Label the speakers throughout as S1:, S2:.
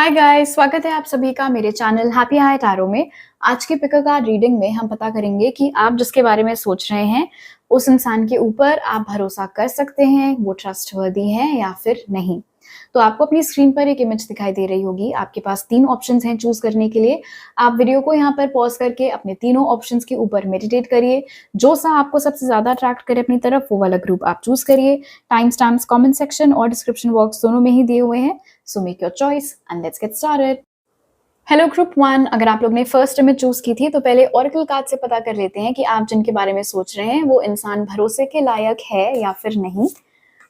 S1: Hi guys, स्वागत है आप सभी का मेरे चैनल हैप्पी हाई टैरो में। आज की पिक अ कार्ड रीडिंग में हम पता करेंगे कि आप जिसके बारे में सोच रहे हैं उस इंसान के ऊपर आप भरोसा कर सकते हैं, वो ट्रस्टवर्दी है या फिर नहीं। तो आपको अपनी स्क्रीन पर एक इमेज दिखाई दे रही होगी। आपके पास 3 ऑप्शंस हैं चूज करने के लिए। आप वीडियो को यहाँ पर पॉज करके अपने तीनों ऑप्शंस के ऊपर मेडिटेट करिए। जो सा आपको सबसे ज्यादा अट्रैक्ट करे अपनी तरफ वो वाला ग्रुप आप चूज करिए। टाइम स्टैम्प्स कमेंट सेक्शन और डिस्क्रिप्शन बॉक्स दोनों में ही दिए हुए हैं। So make your choice and let's get started. Hello group 1, अगर आप लोग ने फर्स्ट इमेज चूज की थी तो पहले ऑरेकल कार्ड से पता कर लेते हैं कि आप जिनके बारे में सोच रहे हैं वो इंसान भरोसे के लायक है या फिर नहीं।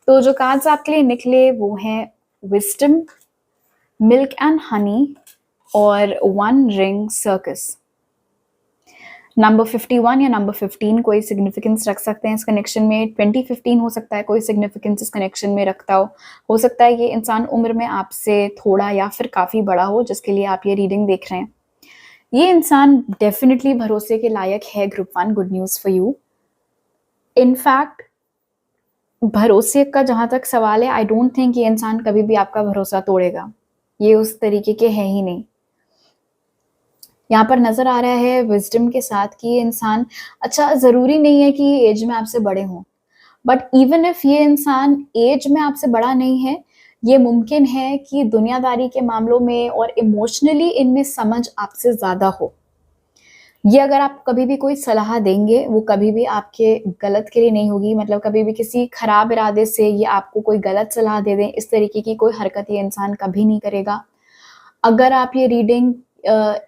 S1: तो जो कार्ड्स आपके लिए निकले वो हैं विजडम, मिल्क एंड हनी और वन रिंग सर्कस। नंबर 51 या नंबर 15 कोई सिग्निफिकेंस रख सकते हैं इस कनेक्शन में। 2015 हो सकता है कोई सिग्निफिकेंस इस कनेक्शन में रखता हो सकता है ये इंसान उम्र में आपसे थोड़ा या फिर काफ़ी बड़ा हो जिसके लिए आप ये रीडिंग देख रहे हैं। ये इंसान डेफिनेटली भरोसे के लायक है group 1। Good news for you. In fact भरोसे का जहाँ तक सवाल है, आई डोंट थिंक ये इंसान कभी भी आपका भरोसा तोड़ेगा। ये उस तरीके के है ही नहीं। यहाँ पर नजर आ रहा है विजडम के साथ कि ये इंसान, अच्छा ज़रूरी नहीं है कि ये एज में आपसे बड़े हों, बट इवन इफ ये इंसान एज में आपसे बड़ा नहीं है, ये मुमकिन है कि दुनियादारी के मामलों में और इमोशनली इनमें समझ आपसे ज़्यादा हो। ये अगर आप कभी भी कोई सलाह देंगे वो कभी भी आपके गलत के लिए नहीं होगी। मतलब कभी भी किसी खराब इरादे से ये आपको कोई गलत सलाह दे दें, इस तरीके की कोई हरकत ये इंसान कभी नहीं करेगा। अगर आप ये रीडिंग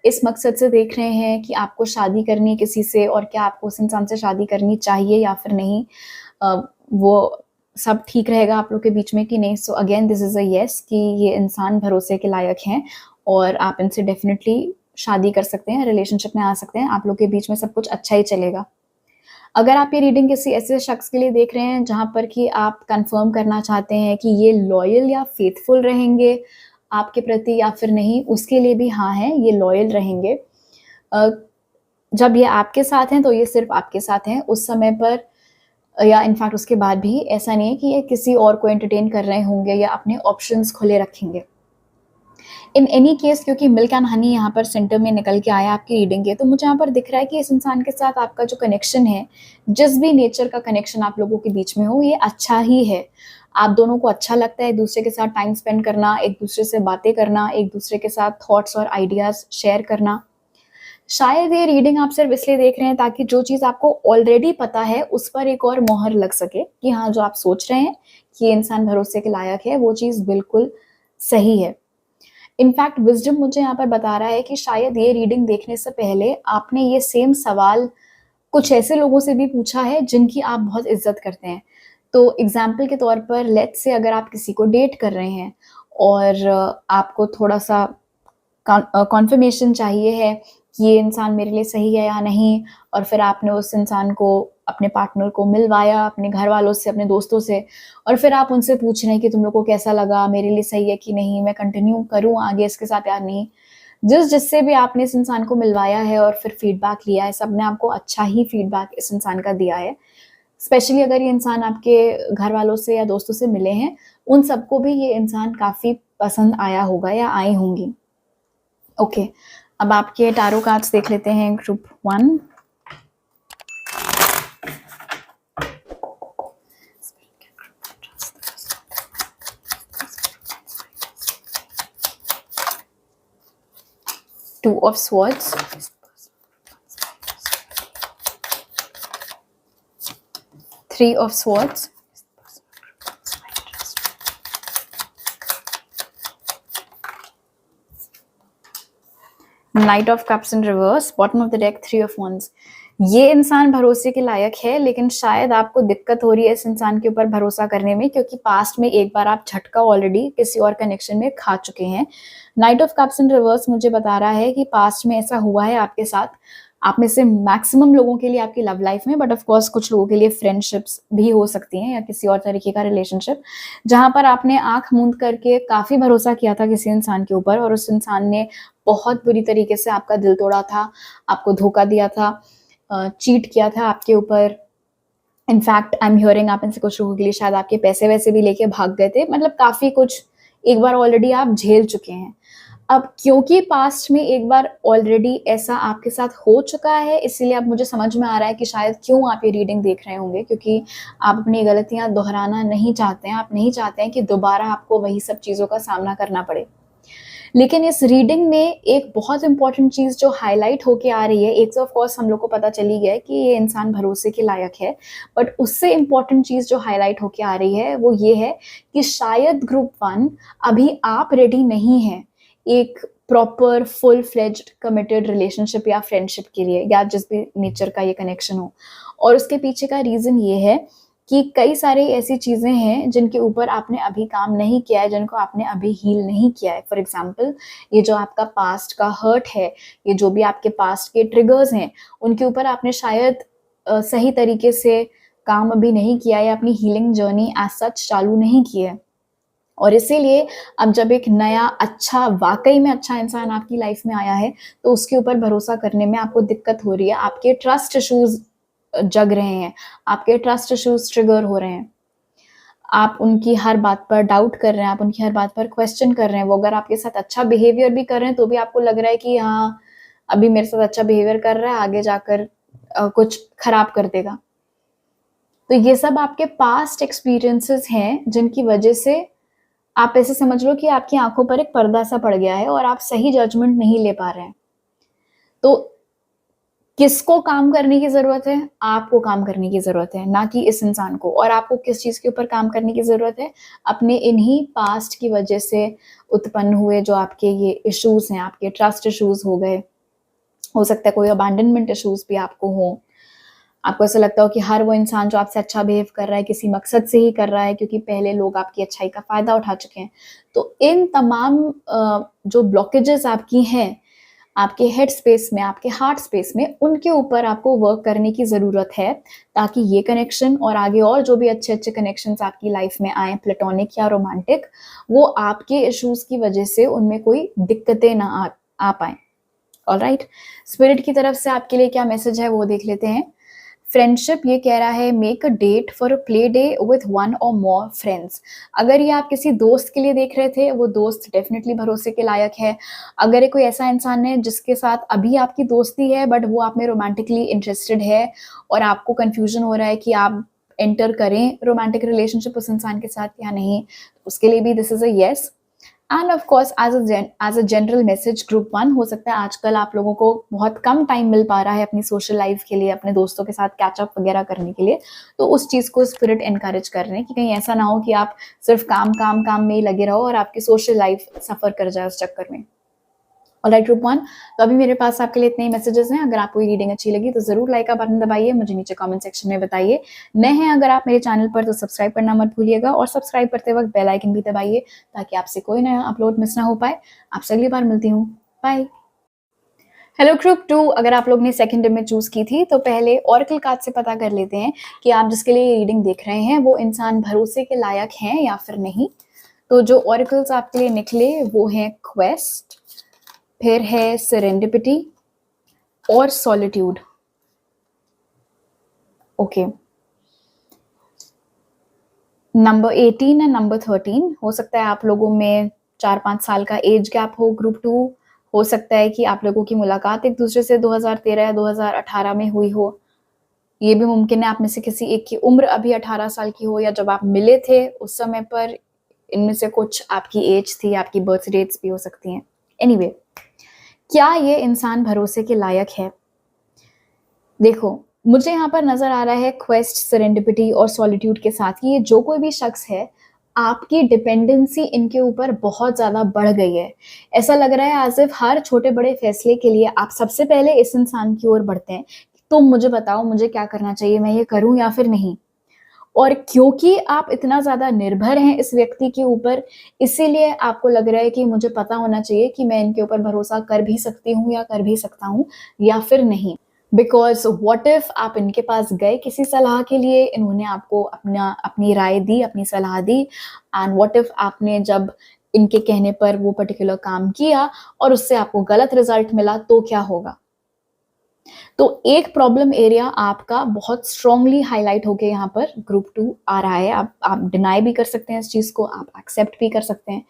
S1: इस मकसद से देख रहे हैं कि आपको शादी करनी है किसी से और क्या आपको उस इंसान से शादी करनी चाहिए या फिर नहीं, वो सब ठीक रहेगा आप लोग के बीच में कि नहीं, so again this is a yes कि ये इंसान भरोसे के लायक हैं और आप इनसे डेफिनेटली शादी कर सकते हैं, रिलेशनशिप में आ सकते हैं। आप लोग के बीच में सब कुछ अच्छा ही चलेगा। अगर आप ये रीडिंग किसी ऐसे शख्स के लिए देख रहे हैं जहाँ पर कि आप कंफर्म करना चाहते हैं कि ये लॉयल या फेथफुल रहेंगे आपके प्रति या फिर नहीं, उसके लिए भी हाँ है, ये लॉयल रहेंगे। जब ये आपके साथ हैं तो ये सिर्फ आपके साथ हैं। उस समय पर या इनफैक्ट उसके बाद भी ऐसा नहीं है कि ये किसी और को एंटरटेन कर रहे होंगे या अपने ऑप्शंस खुले रखेंगे। इन एनी केस, क्योंकि मिल्क एंड हनी यहाँ पर सेंटर में निकल के आया आपकी रीडिंग के, तो मुझे यहाँ पर दिख रहा है कि इस इंसान के साथ आपका जो कनेक्शन है, जिस भी नेचर का कनेक्शन आप लोगों के बीच में हो, ये अच्छा ही है। आप दोनों को अच्छा लगता है एक दूसरे के साथ टाइम स्पेंड करना, एक दूसरे से बातें करना, एक दूसरे के साथ थॉट्स और आइडियाज शेयर करना। शायद ये रीडिंग आप सिर्फ इसलिए देख रहे हैं ताकि जो चीज़ आपको ऑलरेडी पता है उस पर एक और मोहर लग सके कि हाँ, जो आप सोच रहे हैं कि ये इंसान भरोसे के लायक है, वो चीज़ बिल्कुल सही है। इनफैक्ट विजडम मुझे यहाँ पर बता रहा है कि शायद ये रीडिंग देखने से पहले आपने ये सेम सवाल कुछ ऐसे लोगों से भी पूछा है जिनकी आप बहुत इज्जत करते हैं। तो एग्जाम्पल के तौर पर लेट्स से अगर आप किसी को डेट कर रहे हैं और आपको थोड़ा सा कॉन्फर्मेशन चाहिए है कि ये इंसान मेरे लिए सही है या नहीं, और फिर आपने उस इंसान को, अपने पार्टनर को मिलवाया अपने घर वालों से, अपने दोस्तों से, और फिर आप उनसे पूछ रहे हैं कि तुम लोग को कैसा लगा, मेरे लिए सही है कि नहीं, मैं कंटिन्यू करूँ आगे इसके साथ या नहीं। जिससे भी आपने इस इंसान को मिलवाया है और फिर फीडबैक लिया है, सबने आपको अच्छा ही फीडबैक इस इंसान का दिया है। स्पेशली अगर ये इंसान आपके घर वालों से या दोस्तों से मिले हैं, उन सबको भी ये इंसान काफ़ी पसंद आया होगा या आई होंगी। ओके, अब आपके टैरो कार्ड्स देख लेते हैं group 1। Two of Swords, Three of Swords, Knight of Cups in reverse, bottom of the deck Three of Wands। ये इंसान भरोसे के लायक है, लेकिन शायद आपको दिक्कत हो रही है इस इंसान के ऊपर भरोसा करने में, क्योंकि पास्ट में एक बार आप झटका ऑलरेडी किसी और कनेक्शन में खा चुके हैं। Night of cups in reverse मुझे बता रहा है कि पास्ट में ऐसा हुआ है आपके साथ। आप में से मैक्सिमम लोगों के लिए आपकी लव लाइफ में, बट ऑफ कोर्स कुछ लोगों के लिए फ्रेंडशिप्स भी हो सकती हैं या किसी और तरीके का रिलेशनशिप, जहां पर आपने आंख मूंद करके काफी भरोसा किया था किसी इंसान के ऊपर और उस इंसान ने बहुत बुरी तरीके से आपका दिल तोड़ा था, आपको धोखा दिया था, चीट किया था आपके ऊपर। इनफैक्ट आई एम हियरिंग आप इनसे कुछ लोगों के लिए शायद आपके पैसे वैसे भी लेके भाग गए थे। मतलब काफ़ी कुछ एक बार ऑलरेडी आप झेल चुके हैं। अब क्योंकि पास्ट में एक बार ऑलरेडी ऐसा आपके साथ हो चुका है, इसीलिए अब मुझे समझ में आ रहा है कि शायद क्यों आप ये रीडिंग देख रहे होंगे, क्योंकि आप अपनी गलतियाँ दोहराना नहीं चाहते हैं। आप नहीं चाहते हैं कि दोबारा आपको वही सब चीज़ों का सामना करना पड़े। लेकिन इस रीडिंग में एक बहुत इम्पोर्टेंट चीज़ जो हाईलाइट होके आ रही है, एक तो ऑफ कोर्स हम लोग को पता चली गया है कि ये इंसान भरोसे के लायक है, बट उससे इम्पोर्टेंट चीज़ जो हाईलाइट होके आ रही है वो ये है कि शायद ग्रुप 1 अभी आप रेडी नहीं हैं एक proper full fledged committed relationship या फ्रेंडशिप के लिए, या जिस भी नेचर का ये कनेक्शन हो। और उसके पीछे का रीज़न ये है कि कई सारी ऐसी चीज़ें हैं जिनके ऊपर आपने अभी काम नहीं किया है, जिनको आपने अभी हील नहीं किया है। फॉर एग्ज़ाम्पल, ये जो आपका पास्ट का हर्ट है, ये जो भी आपके पास्ट के ट्रिगर्स हैं, उनके ऊपर आपने शायद सही तरीके से काम अभी नहीं किया है, या अपनी हीलिंग जर्नी एज़ सच चालू नहीं की है। और इसीलिए अब जब एक नया अच्छा, वाक़ई में अच्छा इंसान आपकी लाइफ़ में आया है, तो उसके ऊपर भरोसा करने में आपको दिक्कत हो रही है। आपके ट्रस्ट इश्यूज़ जग रहे हैं, आपके ट्रस्ट इश्यूज़ ट्रिगर हो रहे हैं। आप उनकी हर बात पर डाउट कर रहे हैं, आप उनकी हर बात पर क्वेश्चन कर रहे हैं। वो अगर आपके साथ अच्छा बिहेवियर भी कर रहे हैं, तो भी आपको लग रहा है कि हाँ, अभी मेरे साथ अच्छा बिहेवियर कर रहा है, आगे जाकर कुछ खराब कर देगा। तो ये सब आपके पास्ट एक्सपीरियंसेस हैं, जिनकी वजह से आप ऐसे समझ लो कि आपकी आँखों पर एक पर्दा सा पड़ गया है और आप सही जजमेंट नहीं ले पा रहे हैं। तो किसको काम करने की ज़रूरत है? आपको काम करने की ज़रूरत है, ना कि इस इंसान को। और आपको किस चीज़ के ऊपर काम करने की ज़रूरत है? अपने इन्हीं पास्ट की वजह से उत्पन्न हुए जो आपके ये इश्यूज़ हैं, आपके ट्रस्ट इश्यूज़ हो गए, हो सकता है कोई अबैंडनमेंट इश्यूज़ भी आपको हों। आपको ऐसा लगता हो कि हर वो इंसान जो आपसे अच्छा बिहेव कर रहा है, किसी मकसद से ही कर रहा है, क्योंकि पहले लोग आपकी अच्छाई का फ़ायदा उठा चुके हैं। तो इन तमाम जो ब्लॉकेजेज़ आपकी हैं, आपके हेड स्पेस में, आपके हार्ट स्पेस में, उनके ऊपर आपको वर्क करने की ज़रूरत है, ताकि ये कनेक्शन और आगे और जो भी अच्छे-अच्छे कनेक्शंस आपकी लाइफ़ में आएँ, प्लेटोनिक या रोमांटिक, वो आपके इश्यूज़ की वजह से उनमें कोई दिक्कतें ना आ पाएँ। ऑलराइट? स्पिरिट की तरफ से आपके लिए क्या मैसेज है वो देख लेते हैं। फ्रेंडशिप ये कह रहा है, make a date for a play day with 1 or more friends. अगर ये आप किसी दोस्त के लिए देख रहे थे, वो दोस्त डेफिनिटली भरोसे के लायक है। अगर ये कोई ऐसा इंसान है जिसके साथ अभी आपकी दोस्ती है, बट वो आप में रोमांटिकली इंटरेस्टेड है और आपको कन्फ्यूजन हो रहा है कि आप एंटर करें रोमांटिक रिलेशनशिप उस इंसान के साथ या नहीं, उसके लिए भी this is a yes. And of course as a general message group 1, हो सकता है आजकल आप लोगों को बहुत कम टाइम मिल पा रहा है अपनी सोशल लाइफ के लिए, अपने दोस्तों के साथ कैचअप वगैरह करने के लिए, तो उस चीज़ को स्पिरिट एनकरेज कर रहे हैं कि कहीं ऐसा ना हो कि आप सिर्फ काम काम काम में ही लगे रहो और आपकी सोशल लाइफ सफ़र कर जाए उस चक्कर में। ऑलराइट ग्रुप 1, तो अभी मेरे पास आपके लिए इतने ही मैसेजेस हैं। अगर आपको ये रीडिंग अच्छी लगी तो ज़रूर लाइक का बटन दबाइए, मुझे नीचे कमेंट सेक्शन में बताइए। नए हैं अगर आप मेरे चैनल पर तो सब्सक्राइब करना मत भूलिएगा, और सब्सक्राइब करते वक्त बेल आइकन भी दबाइए ताकि आपसे कोई नया अपलोड मिस ना हो पाए। आपसे अगली बार मिलती हूँ। बाय। हेलो ग्रुप 2, अगर आप लोग ने सेकंड इमेज चूज़ की थी तो पहले ऑरेकल कार्ड से पता कर लेते हैं कि आप जिसके लिए ये रीडिंग देख रहे हैं वो इंसान भरोसे के लायक हैं या फिर नहीं। तो जो ऑरेकल्स आपके लिए निकले वो हैं क्वेस्ट, फिर है सेरेंडिपिटी और solitude. Okay, number 18 and number 13, हो सकता है आप लोगों में 4-5 साल का एज गैप हो ग्रुप 2। हो सकता है कि आप लोगों की मुलाकात एक दूसरे से 2013 या 2018 में हुई हो। ये भी मुमकिन है आप में से किसी एक की उम्र अभी 18 साल की हो, या जब आप मिले थे उस समय पर इनमें से कुछ आपकी एज थी, आपकी बर्थ डेट्स भी हो सकती हैं। एनीवे, क्या ये इंसान भरोसे के लायक है? देखो, मुझे यहाँ पर नज़र आ रहा है क्वेस्ट, सेरेंडिपिटी और सॉलिट्यूड के साथ कि ये जो कोई भी शख्स है, आपकी डिपेंडेंसी इनके ऊपर बहुत ज़्यादा बढ़ गई है। ऐसा लग रहा है एज़ इफ हर छोटे-बड़े फैसले के लिए आप सबसे पहले इस इंसान की ओर बढ़ते हैं। तुम मुझे बताओ मुझे क्या करना चाहिए, मैं ये करूँ या फिर नहीं? और क्योंकि आप इतना ज़्यादा निर्भर हैं इस व्यक्ति के ऊपर, इसीलिए आपको लग रहा है कि मुझे पता होना चाहिए कि मैं इनके ऊपर भरोसा कर भी सकती हूँ या कर भी सकता हूँ या फिर नहीं। बिकॉज़ व्हाट इफ आप इनके पास गए किसी सलाह के लिए, इन्होंने आपको अपनी राय दी, अपनी सलाह दी, एंड व्हाट इफ आपने जब इनके कहने पर वो पर्टिकुलर काम किया और उससे आपको गलत रिज़ल्ट मिला, तो क्या होगा? तो एक प्रॉब्लम एरिया आपका बहुत स्ट्रांगली हाईलाइट होके यहाँ पर ग्रुप 2 आ रहा है। आप डिनाई भी कर सकते हैं इस चीज़ को, आप एक्सेप्ट भी कर सकते हैं।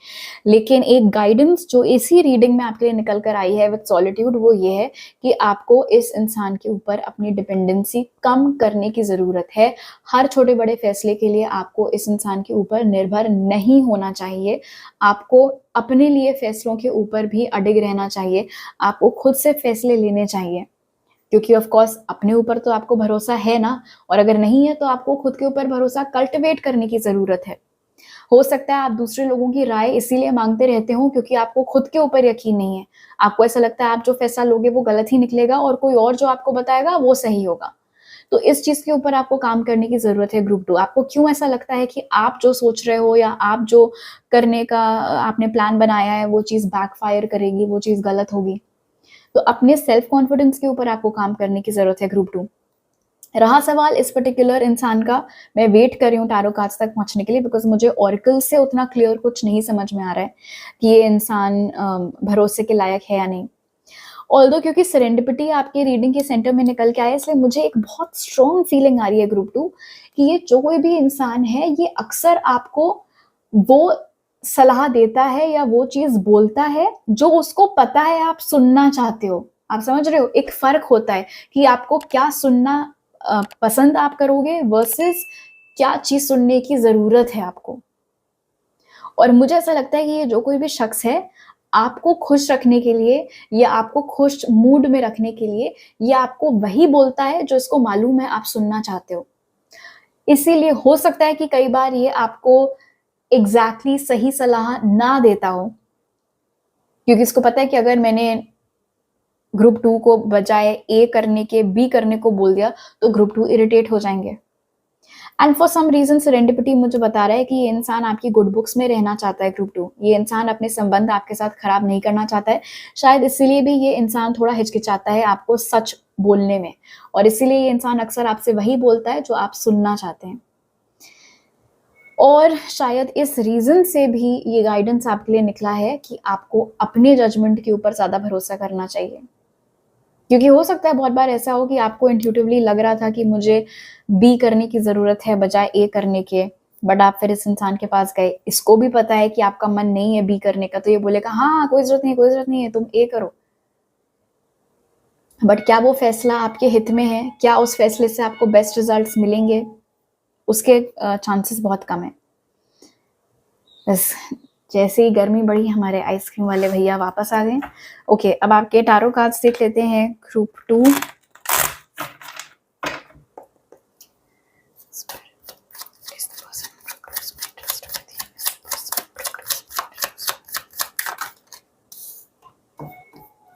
S1: लेकिन एक गाइडेंस जो इसी रीडिंग में आपके लिए निकल कर आई है विद सॉलिट्यूड, वो ये है कि आपको इस इंसान के ऊपर अपनी डिपेंडेंसी कम करने की ज़रूरत है। हर छोटे बड़े फैसले के लिए आपको इस इंसान के ऊपर निर्भर नहीं होना चाहिए। आपको अपने लिए फैसलों के ऊपर भी अडिग रहना चाहिए। आपको खुद से फैसले लेने चाहिए, क्योंकि ऑफ कोर्स अपने ऊपर तो आपको भरोसा है ना, और अगर नहीं है तो आपको खुद के ऊपर भरोसा कल्टिवेट करने की ज़रूरत है। हो सकता है आप दूसरे लोगों की राय इसीलिए मांगते रहते हो क्योंकि आपको खुद के ऊपर यकीन नहीं है। आपको ऐसा लगता है आप जो फैसला लोगे वो गलत ही निकलेगा और कोई और जो आपको बताएगा वो सही होगा। तो इस चीज़ के ऊपर आपको काम करने की ज़रूरत है ग्रुप 2। आपको क्यों ऐसा लगता है कि आप जो सोच रहे हो या आप जो करने का आपने प्लान बनाया है वो चीज़ बैकफायर करेगी, वो चीज़ गलत होगी। तो अपने सेल्फ कॉन्फिडेंस के ऊपर आपको काम करने की ज़रूरत है ग्रुप 2। रहा सवाल इस पर्टिकुलर इंसान का, मैं वेट कर रही हूँ टैरो कार्ड्स तक पहुँचने के लिए, बिकॉज़ मुझे ऑरेकल से उतना क्लियर कुछ नहीं समझ में आ रहा है कि ये इंसान भरोसे के लायक है या नहीं। ऑल्दो क्योंकि सेरेंडिपिटी आपके रीडिंग के सेंटर में निकल के आया, इसलिए मुझे एक बहुत स्ट्रॉन्ग फीलिंग आ रही है ग्रुप 2 कि ये जो कोई भी इंसान है ये अक्सर आपको वो सलाह देता है या वो चीज़ बोलता है जो उसको पता है आप सुनना चाहते हो। आप समझ रहे हो? एक फ़र्क होता है कि आपको क्या सुनना पसंद आप करोगे वर्सेस क्या चीज़ सुनने की ज़रूरत है आपको। और मुझे ऐसा लगता है कि ये जो कोई भी शख्स है, आपको खुश रखने के लिए या आपको खुश मूड में रखने के लिए, ये आपको वही बोलता है जो इसको मालूम है आप सुनना चाहते हो। इसीलिए हो सकता है कि कई बार ये आपको एग्ज़ैक्टली सही सलाह ना देता हो, क्योंकि इसको पता है कि अगर मैंने ग्रुप 2 को बजाय ए करने के बी करने को बोल दिया, तो ग्रुप 2 इरिटेट हो जाएँगे। And for some reason serendipity मुझे बता रहा है कि ये इंसान आपकी गुड बुक्स में रहना चाहता है ग्रुप 2। ये इंसान अपने संबंध आपके साथ खराब नहीं करना चाहता है। शायद इसीलिए भी ये इंसान थोड़ा हिचकिचाता है आपको सच बोलने में, और इसीलिए ये इंसान अक्सर आपसे वही बोलता है जो आप सुनना चाहते हैं। और शायद इस रीज़न से भी ये गाइडेंस आपके लिए निकला है कि आपको अपने जजमेंट के ऊपर ज़्यादा भरोसा करना चाहिए। क्योंकि हो सकता है बहुत बार ऐसा हो कि आपको इंट्यूटिवली लग रहा था कि मुझे बी करने की ज़रूरत है बजाय ए करने के, बट आप फिर इस इंसान के पास गए। इसको भी पता है कि आपका मन नहीं है बी करने का, तो ये बोलेगा हाँ, कोई ज़रूरत नहीं है, तुम ए करो। बट क्या वो फैसला आपके हित में है? क्या उस फैसले से आपको बेस्ट रिज़ल्ट्स मिलेंगे? उसके चांसेस बहुत कम हैं। बस जैसे ही गर्मी बढ़ी, हमारे आइसक्रीम वाले भैया वापस आ गए। ओके, अब आपके टैरो कार्ड्स देख लेते हैं group 2।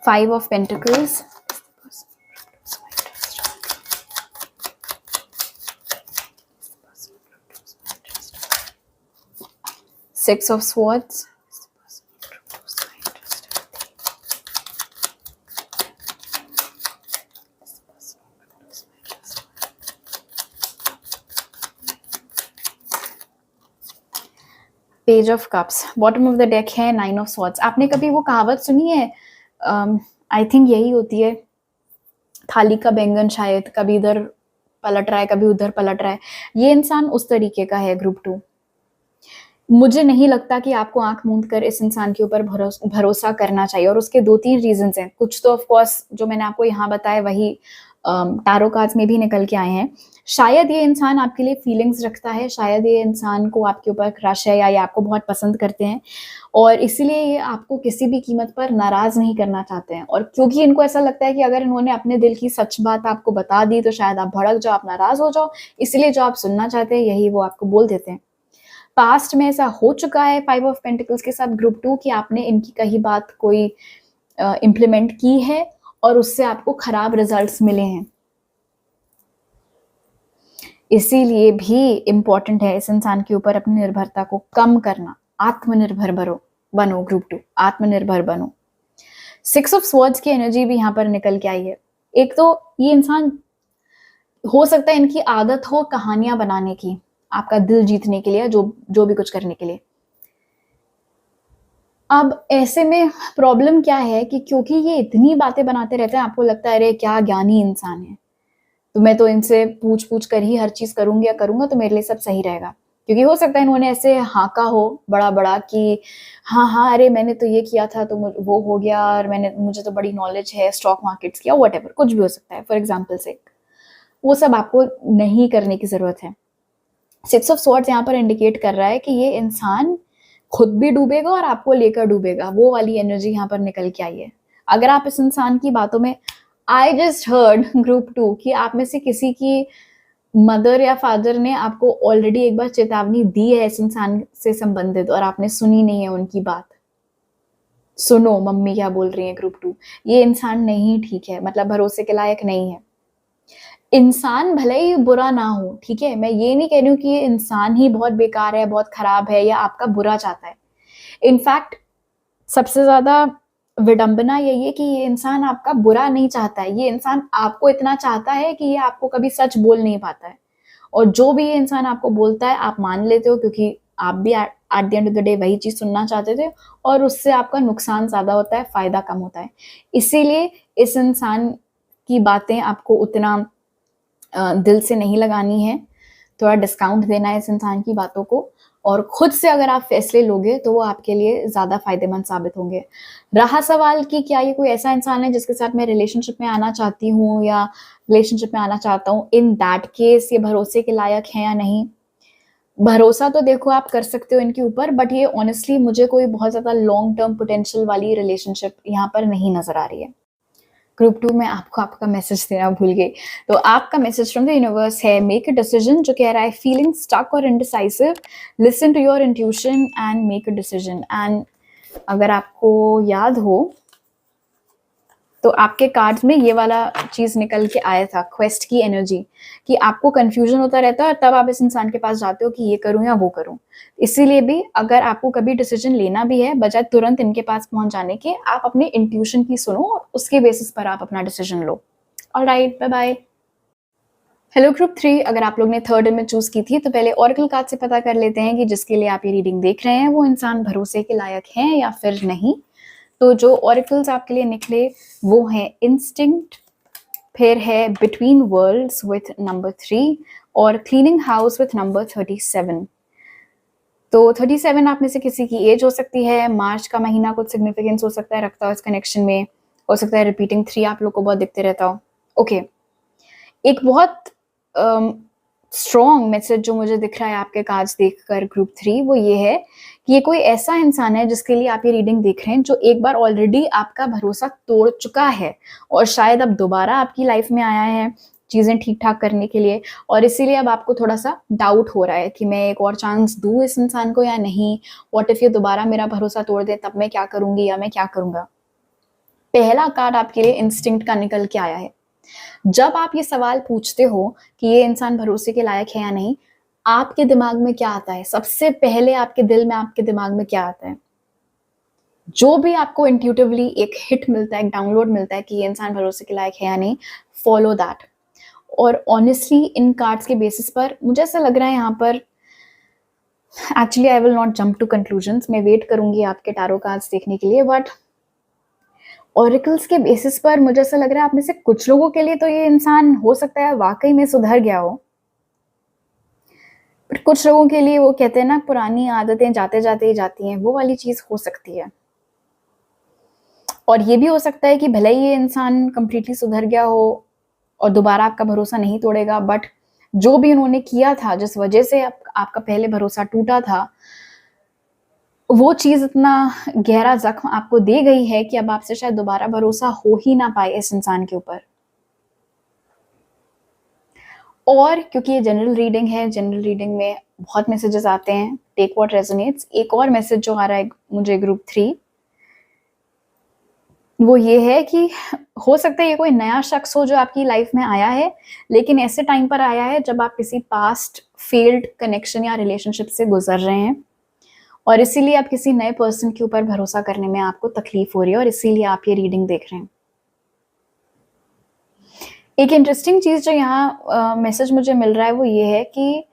S1: Five of Pentacles, Six of Swords, Page of Cups, bottom of the deck है Nine of Swords। आपने कभी वो कहावत सुनी है? आई थिंक यही होती है, थाली का बैंगन शायद, कभी इधर पलट रहा है कभी उधर पलट रहा है। ये इंसान उस तरीके का है ग्रुप 2। मुझे नहीं लगता कि आपको आंख मूंद कर इस इंसान के ऊपर भरोसा करना चाहिए, और उसके 2-3 रीजंस हैं। कुछ तो ऑफ कोर्स जो मैंने आपको यहाँ बताया वही टैरो कार्ड्स में भी निकल के आए हैं। शायद ये इंसान आपके लिए फीलिंग्स रखता है, शायद ये इंसान को आपके ऊपर क्रश है या ये आपको बहुत पसंद करते हैं, और इसीलिए ये आपको किसी भी कीमत पर नाराज़ नहीं करना चाहते हैं। और क्योंकि इनको ऐसा लगता है कि अगर इन्होंने अपने दिल की सच बात आपको बता दी तो शायद आप भड़क जाओ, आप नाराज़ हो जाओ, इसलिए जो आप सुनना चाहते हैं यही वो आपको बोल देते हैं। पास्ट में ऐसा हो चुका है 5 ऑफ पेंटिकल्स के साथ ग्रुप 2 कि आपने इनकी कही बात कोई इम्प्लीमेंट की है और उससे आपको खराब रिजल्ट्स मिले हैं। इसीलिए भी इम्पॉर्टेंट है इस इंसान के ऊपर अपनी निर्भरता को कम करना। आत्मनिर्भर बनो ग्रुप 2, आत्मनिर्भर बनो। 6 ऑफ स्वॉर्ड्स की एनर्जी भी यहाँ पर निकल के आई है। एक तो ये इंसान, हो सकता है इनकी आदत हो कहानियां बनाने की, आपका दिल जीतने के लिए, जो भी कुछ करने के लिए। अब ऐसे में प्रॉब्लम क्या है कि क्योंकि ये इतनी बातें बनाते रहते हैं, आपको लगता है अरे क्या ज्ञानी इंसान है, तो मैं तो इनसे पूछ-पूछ कर ही हर चीज़ करूँगी या करूँगा तो मेरे लिए सब सही रहेगा। क्योंकि हो सकता है इन्होंने ऐसे हाँका हो बड़ा-बड़ा कि हाँ, हाँ, अरे मैंने तो ये किया था तो वो हो गया और मुझे तो बड़ी नॉलेज है स्टॉक मार्केट्स की या व्हाटएवर कुछ भी हो सकता है फॉर एग्ज़ाम्पल सेक। वो सब आपको नहीं करने की ज़रूरत है। सिक्स ऑफ स्वॉर्ड्स यहाँ पर इंडिकेट कर रहा है कि ये इंसान खुद भी डूबेगा और आपको लेकर डूबेगा, वो वाली एनर्जी यहाँ पर निकल के आई है। अगर आप इस इंसान की बातों में आई जस्ट हर्ड ग्रुप 2 कि आप में से किसी की मदर या फादर ने आपको ऑलरेडी एक बार चेतावनी दी है इस इंसान से संबंधित और आपने सुनी नहीं है उनकी बात। सुनो मम्मी क्या बोल रही है ग्रुप 2, ये इंसान नहीं ठीक है, मतलब भरोसे के लायक नहीं है। इंसान भले ही बुरा ना हो, ठीक है? मैं ये नहीं कह रही हूँ कि ये इंसान ही बहुत बेकार है, बहुत खराब है या आपका बुरा चाहता है। इनफैक्ट सबसे ज़्यादा विडंबना यही है कि ये इंसान आपका बुरा नहीं चाहता है, ये इंसान आपको इतना चाहता है कि ये आपको कभी सच बोल नहीं पाता है। और जो भी ये इंसान आपको बोलता है, आप मान लेते हो क्योंकि आप भी at the end of the day वही चीज़ सुनना चाहते थे और उससे आपका नुकसान ज़्यादा होता है, फ़ायदा कम होता है। इसीलिए इस इंसान की बातें आपको उतना दिल से नहीं लगानी है, थोड़ा डिस्काउंट देना है इस इंसान की बातों को और खुद से अगर आप फैसले लोगे तो वो आपके लिए ज़्यादा फ़ायदेमंद साबित होंगे। रहा सवाल कि क्या ये कोई ऐसा इंसान है जिसके साथ मैं रिलेशनशिप में आना चाहती हूँ या रिलेशनशिप में आना चाहता हूँ, इन दैट केस ये भरोसे के लायक है या नहीं? भरोसा तो देखो आप कर सकते हो इनके ऊपर बट ये ऑनेस्टली मुझे कोई बहुत ज़्यादा लॉन्ग टर्म पोटेंशियल वाली रिलेशनशिप यहाँ पर नहीं नज़र आ रही है। ग्रुप 2 में आपको आपका मैसेज देना भूल गई। तो आपका मैसेज फ्रॉम द यूनिवर्स है मेक अ डिसीजन जो कह रहा है फीलिंग स्टक और indecisive, listen to your intuition and make a decision. एंड अगर आपको याद हो तो आपके कार्ड्स में ये वाला चीज़ निकल के आया था, क्वेस्ट की एनर्जी, कि आपको कन्फ्यूजन होता रहता है और तब आप इस इंसान के पास जाते हो कि ये करूँ या वो करूँ। इसीलिए भी अगर आपको कभी डिसीजन लेना भी है, बजाय तुरंत इनके पास पहुँच जाने के, आप अपने इंट्यूशन की सुनो और उसके बेसिस पर आप अपना डिसीजन लो। Alright, bye bye. Hello group 3, अगर आप लोग ने थर्ड इमेज चूज़ की थी तो पहले ऑरेकल कार्ड से पता कर लेते हैं कि जिसके लिए आप ये रीडिंग देख रहे हैं वो इंसान भरोसे के लायक है या फिर नहीं। तो जो ऑरेकल्स आपके लिए निकले वो हैं इंस्टिंक्ट, फिर है बिटवीन वर्ल्ड्स विथ नंबर 3 और क्लीनिंग हाउस विथ नंबर 37। तो 37 आप में से किसी की एज हो सकती है, मार्च का महीना कुछ सिग्निफिकेंस हो सकता है रखता हो इस कनेक्शन में, हो सकता है रिपीटिंग 3 आप लोग को बहुत दिखते रहता हो। ओके, एक बहुत स्ट्रॉन्ग मैसेज जो मुझे दिख रहा है आपके कार्ड्स देखकर ग्रुप 3 वो ये है कि ये कोई ऐसा इंसान है जिसके लिए आप ये रीडिंग देख रहे हैं जो एक बार ऑलरेडी आपका भरोसा तोड़ चुका है और शायद अब दोबारा आपकी लाइफ में आया है चीज़ें ठीक ठाक करने के लिए और इसीलिए अब आपको थोड़ा सा डाउट हो रहा है कि मैं एक और चांस दूँ इस इंसान को या नहीं, व्हाट इफ ये दोबारा मेरा भरोसा तोड़ दे तब मैं क्या करूँगी या मैं क्या करूँगा। पहला कार्ड आपके लिए इंस्टिंक्ट का निकल के आया है। जब आप ये सवाल पूछते हो कि ये इंसान भरोसे के लायक है या नहीं, आपके दिमाग में क्या आता है? सबसे पहले आपके दिल में, आपके दिमाग में क्या आता है? जो भी आपको इंट्यूटिवली एक हिट मिलता है, एक डाउनलोड मिलता है कि ये इंसान भरोसे के लायक है या नहीं, फॉलो दैट। और ऑनेस्टली इन कार्ड्स के बेसिस पर मुझे ऐसा लग रहा है यहाँ पर actually I will not jump to conclusions, मैं वेट करूंगी आपके टैरो कार्ड्स देखने के लिए, बट ऑरिकल्स के बेसिस पर मुझे ऐसा लग रहा है आप में से कुछ लोगों के लिए तो ये इंसान हो सकता है वाकई में सुधर गया हो, पर कुछ लोगों के लिए वो कहते हैं ना पुरानी आदतें जाते जाते ही जाती हैं, वो वाली चीज़ हो सकती है। और ये भी हो सकता है कि भले ही ये इंसान कंप्लीटली सुधर गया हो और दोबारा आपका भरोसा नहीं तोड़ेगा, बट जो भी उन्होंने किया था, जिस वजह से आपका पहले भरोसा टूटा था, वो चीज़ इतना गहरा ज़ख्म आपको दे गई है कि अब आपसे शायद दोबारा भरोसा हो ही ना पाए इस इंसान के ऊपर। और क्योंकि ये जनरल रीडिंग है, जनरल रीडिंग में बहुत मैसेजेस आते हैं, टेक व्हाट रेजोनेट्स। एक और मैसेज जो आ रहा है मुझे ग्रुप 3, वो ये है कि हो सकता है ये कोई नया शख्स हो जो आपकी लाइफ में आया है, लेकिन ऐसे टाइम पर आया है जब आप किसी पास्ट फेल्ड कनेक्शन या रिलेशनशिप से गुजर रहे हैं और इसीलिए आप किसी नए पर्सन के ऊपर भरोसा करने में आपको तकलीफ हो रही है और इसीलिए आप ये रीडिंग देख रहे हैं। एक इंटरेस्टिंग चीज़ जो यहाँ मैसेज मुझे मिल रहा है वो ये है कि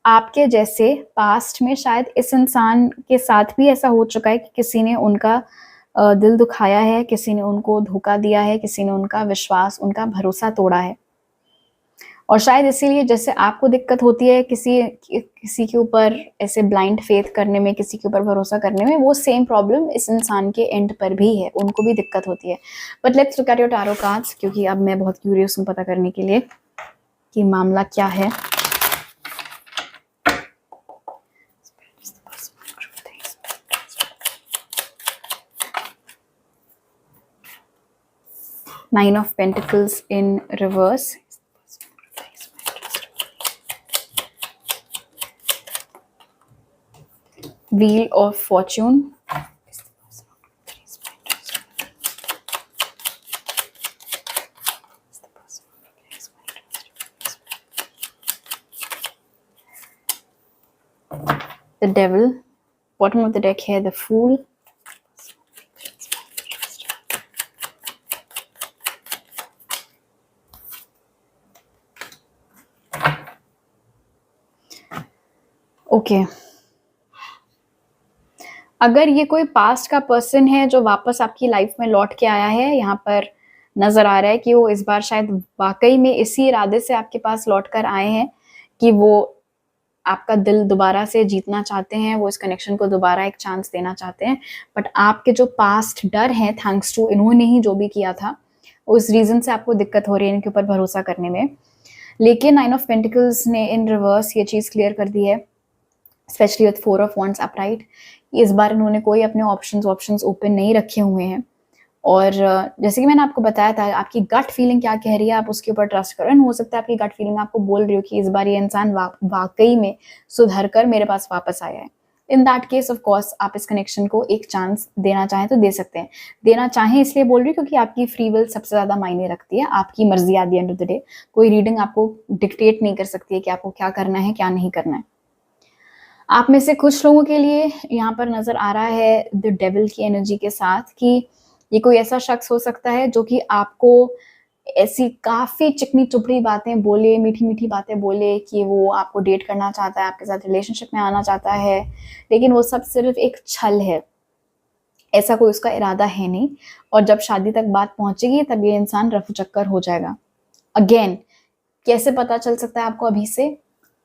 S1: आपके जैसे पास्ट में शायद इस इंसान के साथ भी ऐसा हो चुका है कि किसी ने उनका दिल दुखाया है, किसी ने उनको धोखा दिया है, किसी ने उनका विश्वास, उनका भरोसा तोड़ा है। और शायद इसीलिए जैसे आपको दिक्कत होती है किसी के ऊपर ऐसे ब्लाइंड फेथ करने में, किसी के ऊपर भरोसा करने में, वो सेम प्रॉब्लम इस इंसान के एंड पर भी है, उनको भी दिक्कत होती है। But let's look at your tarot cards, क्योंकि अब मैं बहुत क्यूरियस हूँ पता करने के लिए कि मामला क्या है। Nine of Pentacles in reverse. Wheel of Fortune. The Devil. Bottom of the deck here, the Fool. Okay, अगर ये कोई पास्ट का पर्सन है जो वापस आपकी लाइफ में लौट के आया है, यहाँ पर नजर आ रहा है कि वो इस बार शायद वाकई में इसी इरादे से आपके पास लौट कर आए हैं कि वो आपका दिल दोबारा से जीतना चाहते हैं, वो इस कनेक्शन को दोबारा एक चांस देना चाहते हैं। बट आपके जो पास्ट डर हैं, थैंक्स टू इन्होंने ही जो भी किया था, उस रीजन से आपको दिक्कत हो रही है इनके ऊपर भरोसा करने में। लेकिन 9 ऑफ पेंटिकल्स ने इन रिवर्स ये चीज़ क्लियर कर दी है, specially with 4 of wands upright. इस बार इन्होंने कोई अपने ऑप्शंस ओपन नहीं रखे हुए हैं। और जैसे कि मैंने आपको बताया था, आपकी गट फीलिंग क्या कह रही है, आप उसके ऊपर ट्रस्ट करो। हो सकता है आपकी गट फीलिंग आपको बोल रही हो कि इस बार ये इंसान वाकई में सुधर कर मेरे पास वापस आया है। In that case of course आप इस कनेक्शन को एक चांस देना चाहें तो दे सकते हैं। देना चाहें इसलिए बोल रही हूँ क्योंकि आपकी फ्री विल सबसे ज़्यादा मायने रखती है, आपकी मर्जी at the end of the day. कोई रीडिंग आपको डिक्टेट नहीं कर सकती है कि आपको क्या करना है, क्या नहीं करना है। आप में से कुछ लोगों के लिए यहाँ पर नजर आ रहा है द डेविल की एनर्जी के साथ कि ये कोई ऐसा शख्स हो सकता है जो कि आपको ऐसी काफी चिकनी चुपड़ी बातें बोले, मीठी मीठी बातें बोले कि वो आपको डेट करना चाहता है, आपके साथ रिलेशनशिप में आना चाहता है, लेकिन वो सब सिर्फ एक छल है, ऐसा कोई उसका इरादा है नहीं। और जब शादी तक बात पहुंचेगी तब ये इंसान रफू चक्कर हो जाएगा। अगेन, कैसे पता चल सकता है आपको अभी से?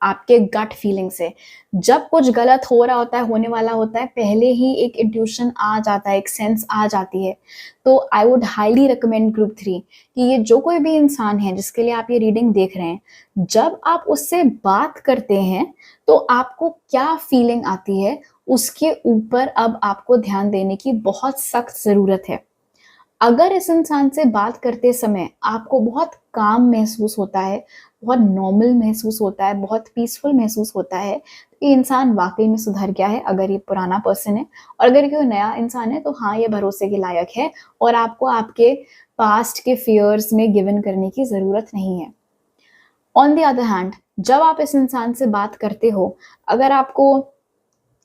S1: आपके गट फीलिंग से। जब कुछ गलत हो रहा होता है, होने वाला होता है, पहले ही एक इंट्यूशन आ जाता है, एक सेंस आ जाती है। तो I would highly recommend group 3 कि ये जो कोई भी इंसान है जिसके लिए आप ये रीडिंग देख रहे हैं, जब आप उससे बात करते हैं तो आपको क्या फीलिंग आती है, उसके ऊपर अब आपको ध्यान देने की बहुत सख्त जरूरत है। अगर इस इंसान से बात करते समय आपको बहुत काम महसूस होता है, बहुत नॉर्मल महसूस होता है, बहुत पीसफुल महसूस होता है, तो ये इंसान वाकई में सुधर गया है। अगर ये पुराना पर्सन है, और अगर कोई नया इंसान है तो हाँ, ये भरोसे के लायक है और आपको आपके पास्ट के फियर्स में गिवन करने की ज़रूरत नहीं है। ऑन द अदर हैंड, जब आप इस इंसान से बात करते हो, अगर आपको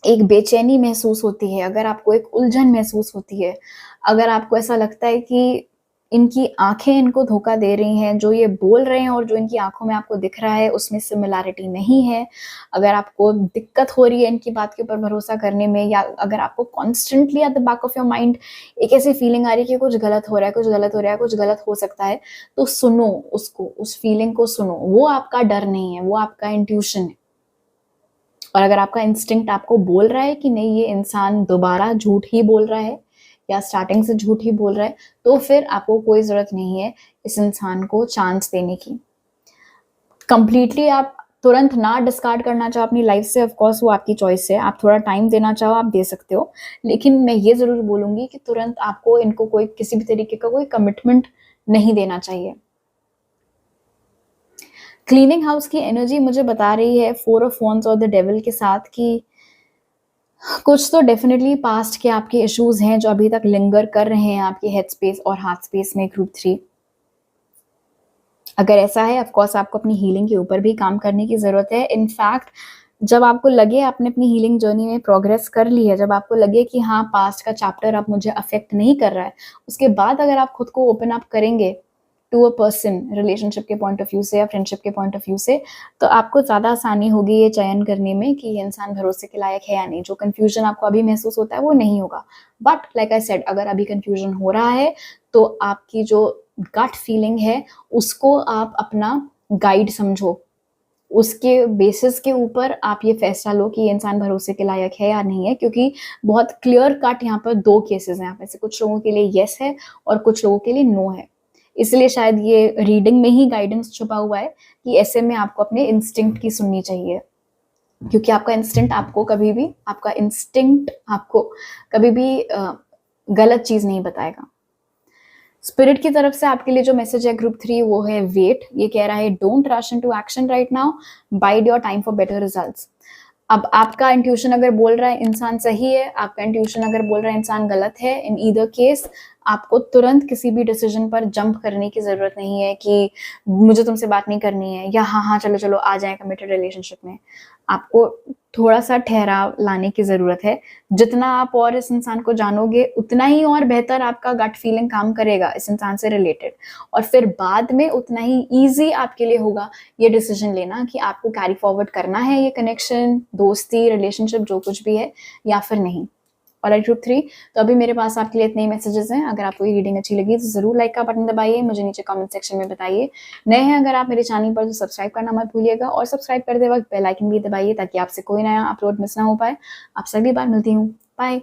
S1: एक बेचैनी महसूस होती है, अगर आपको एक उलझन महसूस होती है, अगर आपको ऐसा लगता है कि इनकी आंखें इनको धोखा दे रही हैं, जो ये बोल रहे हैं और जो इनकी आंखों में आपको दिख रहा है उसमें सिमिलैरिटी नहीं है, अगर आपको दिक्कत हो रही है इनकी बात के ऊपर भरोसा करने में, या अगर आपको constantly at the back of your mind एक ऐसी फीलिंग आ रही है कि कुछ गलत हो रहा है, कुछ गलत हो रहा है, कुछ गलत हो सकता है, तो सुनो उसको, उस फीलिंग को सुनो। वो आपका डर नहीं है, वो आपका इंट्यूशन है। और अगर आपका इंस्टिंक्ट आपको बोल रहा है कि नहीं, ये इंसान दोबारा झूठ ही बोल रहा है या स्टार्टिंग से झूठ ही बोल रहा है, तो फिर आपको कोई ज़रूरत नहीं है इस इंसान को चांस देने की। कंप्लीटली आप तुरंत ना डिस्कार्ड करना चाहो अपनी लाइफ से, ऑफ कोर्स वो आपकी चॉइस है। आप थोड़ा टाइम देना चाहो आप दे सकते हो, लेकिन मैं ये ज़रूर बोलूँगी कि तुरंत आपको इनको कोई किसी भी तरीके का कोई कमिटमेंट नहीं देना चाहिए। क्लीनिंग हाउस की एनर्जी मुझे बता रही है 4 ऑफ वॉन्ड्स और द डेविल के साथ कि कुछ तो डेफिनेटली पास्ट के आपके इश्यूज हैं जो अभी तक लिंगर कर रहे हैं आपके हेड स्पेस और हार्ट स्पेस में। ग्रुप 3, अगर ऐसा है, ऑफ कोर्स आपको अपनी हीलिंग के ऊपर भी काम करने की ज़रूरत है। इनफैक्ट जब आपको लगे आपने अपनी हीलिंग जर्नी में प्रोग्रेस कर ली है, जब आपको लगे कि हाँ, पास्ट का चैप्टर अब मुझे अफेक्ट नहीं कर रहा है, उसके बाद अगर आप खुद को ओपन अप करेंगे टू अ पर्सन, रिलेशनशिप के पॉइंट ऑफ व्यू से या फ्रेंडशिप के पॉइंट ऑफ व्यू से, तो आपको ज़्यादा आसानी होगी ये चयन करने में कि ये इंसान भरोसे के लायक है या नहीं। जो कन्फ्यूजन आपको अभी महसूस होता है वो नहीं होगा। बट लाइक आई सेड, अगर अभी कन्फ्यूजन हो रहा है तो आपकी जो गट फीलिंग है उसको आप अपना गाइड समझो। उसके बेसिस के ऊपर आप ये फैसला लो कि ये इंसान भरोसे के लायक है या नहीं है, क्योंकि बहुत क्लियर कट यहाँ पर 2 केसेस हैं। यहाँ पे से कुछ लोगों के लिए येस है और कुछ लोगों के लिए नो है। इसलिए शायद ये रीडिंग में ही गाइडेंस छुपा हुआ है कि ऐसे में आपको अपने इंस्टिंक्ट की सुननी चाहिए, क्योंकि आपका इंस्टिंक्ट आपको कभी भी गलत चीज़ नहीं बताएगा। स्पिरिट की तरफ से आपके लिए जो मैसेज है ग्रुप 3 वो है वेट। ये कह रहा है don't rush into action right now, wide your time for better results. अब आपका इंट्यूशन अगर बोल रहा है इंसान सही है, आपका इंट्यूशन अगर बोल रहा है इंसान गलत है, इन ईदर केस आपको तुरंत किसी भी डिसीजन पर जंप करने की जरूरत नहीं है कि मुझे तुमसे बात नहीं करनी है या हाँ हाँ चलो चलो आ जाए कमिटेड रिलेशनशिप में। आपको थोड़ा सा ठहराव लाने की जरूरत है। जितना आप और इस इंसान को जानोगे उतना ही और बेहतर आपका गट फीलिंग काम करेगा इस इंसान से रिलेटेड, और फिर बाद में उतना ही ईजी आपके लिए होगा ये डिसीजन लेना कि आपको कैरी फॉरवर्ड करना है ये कनेक्शन, दोस्ती, रिलेशनशिप जो कुछ भी है या फिर नहीं। और ग्रुप 3, तो अभी मेरे पास आपके लिए इतने ही मैसेजेस हैं। अगर आपको ये रीडिंग अच्छी लगी तो जरूर लाइक का बटन दबाइए, मुझे नीचे कमेंट सेक्शन में बताइए। नए हैं अगर आप मेरे चैनल पर तो सब्सक्राइब करना मत भूलिएगा, और सब्सक्राइब करते वक्त बेल आइकन भी दबाइए ताकि आपसे कोई नया अपलोड मिस ना हो पाए। आप सभी बार मिलती हूँ, बाय।